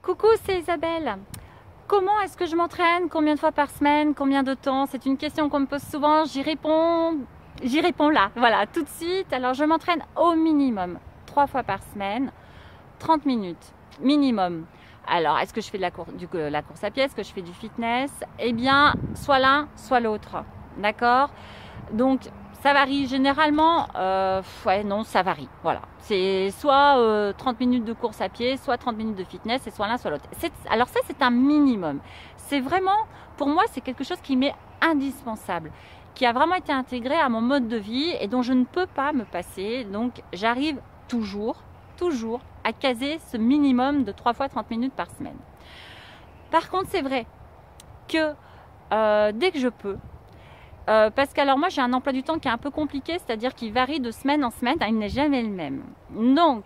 Coucou, c'est Isabelle. Comment est-ce que je m'entraîne? Combien de fois par semaine? Combien de temps? C'est une question qu'on me pose souvent. J'y réponds là, voilà, tout de suite. Alors, je m'entraîne au minimum 3 fois par semaine, 30 minutes minimum. Alors, est-ce que je fais de la course à pied? Est-ce que je fais du fitness? Eh bien, soit l'un, soit l'autre. D'accord? Donc, ça varie généralement. Ouais, non, ça varie. Voilà. C'est soit 30 minutes de course à pied, soit 30 minutes de fitness, et soit l'un, soit l'autre. Alors ça, c'est un minimum. C'est vraiment, pour moi, c'est quelque chose qui m'est indispensable, qui a vraiment été intégré à mon mode de vie et dont je ne peux pas me passer. Donc, j'arrive toujours à caser ce minimum de 3 fois 30 minutes par semaine. Par contre, c'est vrai que dès que je peux, parce qu'alors moi j'ai un emploi du temps qui est un peu compliqué, c'est-à-dire qu'il varie de semaine en semaine, il n'est jamais le même. Donc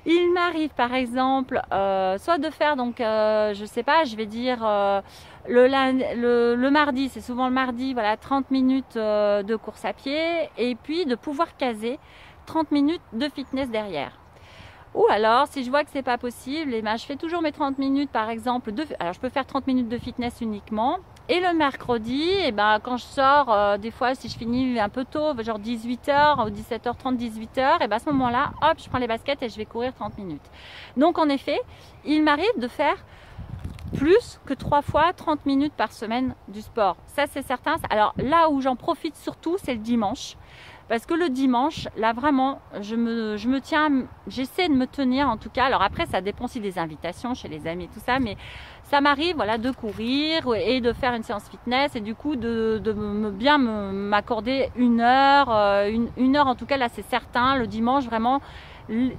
il m'arrive par exemple soit de faire donc je sais pas, je vais dire le mardi, c'est souvent le mardi, voilà, 30 minutes de course à pied, et puis de pouvoir caser 30 minutes de fitness derrière. Ou alors, si je vois que c'est pas possible, eh ben, je fais toujours mes 30 minutes, par exemple. Alors, je peux faire 30 minutes de fitness uniquement. Et le mercredi, eh ben, quand je sors, des fois, si je finis un peu tôt, genre 18h ou 17h30, 18h, et ben, à ce moment-là, hop, je prends les baskets et je vais courir 30 minutes. Donc, en effet, il m'arrive de faire plus que 3 fois 30 minutes par semaine du sport. Ça, c'est certain. Alors, là où j'en profite surtout, c'est le dimanche. Parce que le dimanche, là vraiment, je me tiens, j'essaie de me tenir en tout cas. Alors après, ça dépend aussi des invitations chez les amis et tout ça, mais ça m'arrive, voilà, de courir et de faire une séance fitness, et du coup de bien m'accorder une heure, une heure en tout cas, là c'est certain. Le dimanche, vraiment,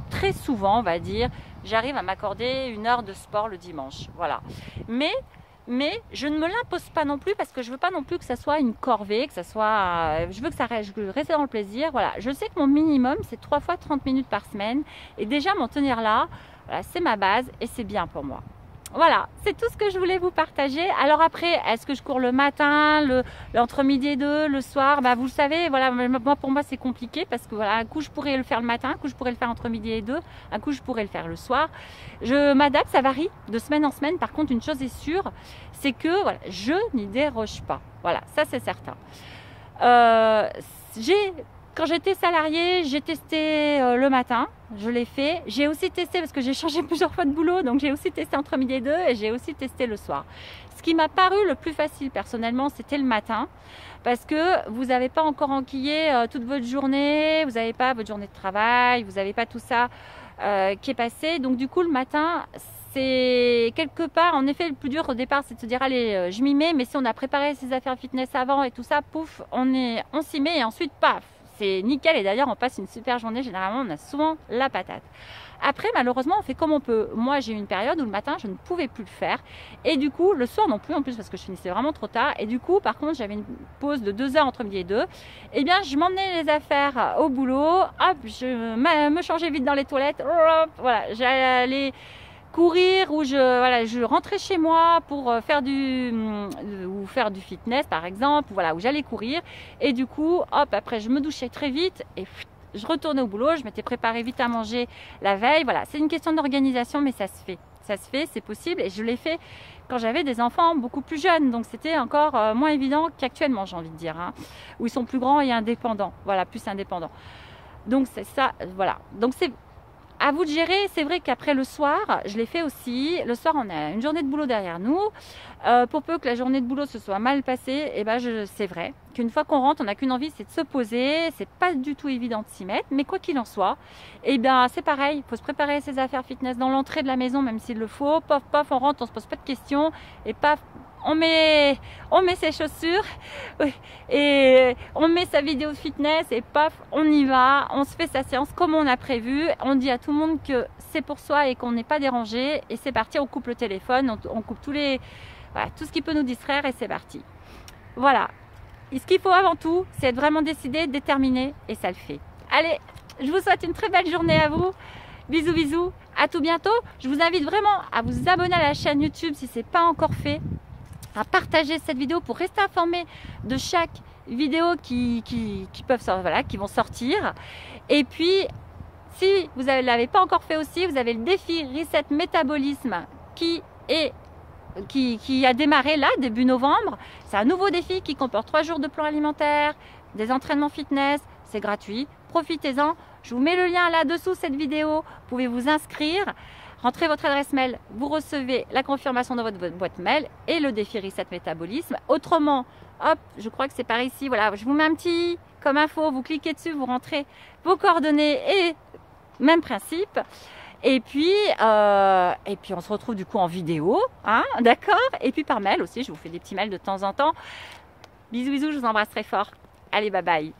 très souvent, on va dire, j'arrive à m'accorder une heure de sport le dimanche. Voilà. Mais je ne me l'impose pas non plus, parce que je veux pas non plus que ça soit une corvée, que ça soit, je veux que ça reste, je reste dans le plaisir. Voilà, je sais que mon minimum c'est 3 fois 30 minutes par semaine, et déjà m'en tenir là, voilà, c'est ma base et c'est bien pour moi. Voilà, c'est tout ce que je voulais vous partager. Alors après, est-ce que je cours le matin, entre midi et 2, le soir? Bah, vous le savez, voilà, moi, pour moi c'est compliqué, parce que voilà, un coup je pourrais le faire le matin, un coup je pourrais le faire entre midi et 2, un coup je pourrais le faire le soir. Je m'adapte, ça varie de semaine en semaine. Par contre, une chose est sûre, c'est que voilà, je n'y déroge pas. Voilà, ça c'est certain. Euh, Quand j'étais salariée, j'ai testé le matin, je l'ai fait. J'ai aussi testé, parce que j'ai changé plusieurs fois de boulot, donc j'ai aussi testé entre midi et 2, et j'ai aussi testé le soir. Ce qui m'a paru le plus facile personnellement, c'était le matin, parce que vous n'avez pas encore enquillé toute votre journée, vous n'avez pas votre journée de travail, vous n'avez pas tout ça qui est passé. Donc du coup, le matin, c'est quelque part, en effet, le plus dur au départ, c'est de se dire allez, je m'y mets. Mais si on a préparé ses affaires fitness avant et tout ça, pouf, on s'y met, et ensuite paf, c'est nickel. Et d'ailleurs, on passe une super journée. Généralement, on a souvent la patate. Après, malheureusement, on fait comme on peut. Moi, j'ai eu une période où le matin, je ne pouvais plus le faire, et du coup, le soir non plus, en plus, parce que je finissais vraiment trop tard. Et du coup, par contre, j'avais une pause de 2 heures entre midi et 2. Eh bien, je m'emmenais les affaires au boulot, hop, je me changeais vite dans les toilettes, hop, voilà, j'allais courir, ou je rentrais chez moi pour faire du fitness par exemple, voilà, où j'allais courir, et du coup hop, après je me douchais très vite et je retournais au boulot. Je m'étais préparé vite à manger la veille. Voilà, c'est une question d'organisation, mais ça se fait, c'est possible, et je l'ai fait quand j'avais des enfants beaucoup plus jeunes, donc c'était encore moins évident qu'actuellement, j'ai envie de dire, hein, où ils sont plus grands et indépendants, voilà, plus indépendants. Donc c'est ça, voilà, donc c'est à vous de gérer. C'est vrai qu'après le soir, je l'ai fait aussi. Le soir, on a une journée de boulot derrière nous. Pour peu que la journée de boulot se soit mal passée, et ben c'est vrai qu'une fois qu'on rentre, on n'a qu'une envie, c'est de se poser. C'est pas du tout évident de s'y mettre, mais quoi qu'il en soit, et ben c'est pareil. Il faut se préparer ses affaires fitness dans l'entrée de la maison, même s'il le faut. Paf, paf, on rentre, on se pose pas de questions, et paf, on met ses chaussures, et on met sa vidéo de fitness, et paf, on y va, on se fait sa séance comme on a prévu. On dit à tout le monde que c'est pour soi et qu'on n'est pas dérangé, et c'est parti. On coupe le téléphone, on coupe voilà, tout ce qui peut nous distraire, et c'est parti. Voilà. Et ce qu'il faut avant tout, c'est être vraiment décidé, déterminé, et ça le fait. Allez, je vous souhaite une très belle journée à vous. Bisous, bisous, à tout bientôt. Je vous invite vraiment à vous abonner à la chaîne YouTube si ce n'est pas encore fait, à partager cette vidéo pour rester informé de chaque vidéo qui vont sortir. Et puis, si vous ne l'avez pas encore fait aussi, vous avez le défi Reset Métabolisme qui a démarré là, début novembre. C'est un nouveau défi qui comporte 3 jours de plan alimentaire, des entraînements fitness, c'est gratuit, profitez-en. Je vous mets le lien là-dessous cette vidéo, vous pouvez vous inscrire, rentrez votre adresse mail, vous recevez la confirmation dans votre boîte mail et le défi Reset Métabolisme. Autrement, hop, je crois que c'est par ici, voilà, je vous mets un petit comme info, vous cliquez dessus, vous rentrez vos coordonnées et même principe. Et puis on se retrouve du coup en vidéo, hein, d'accord? Et puis par mail aussi, je vous fais des petits mails de temps en temps. Bisous, bisous, je vous embrasse très fort. Allez, bye bye.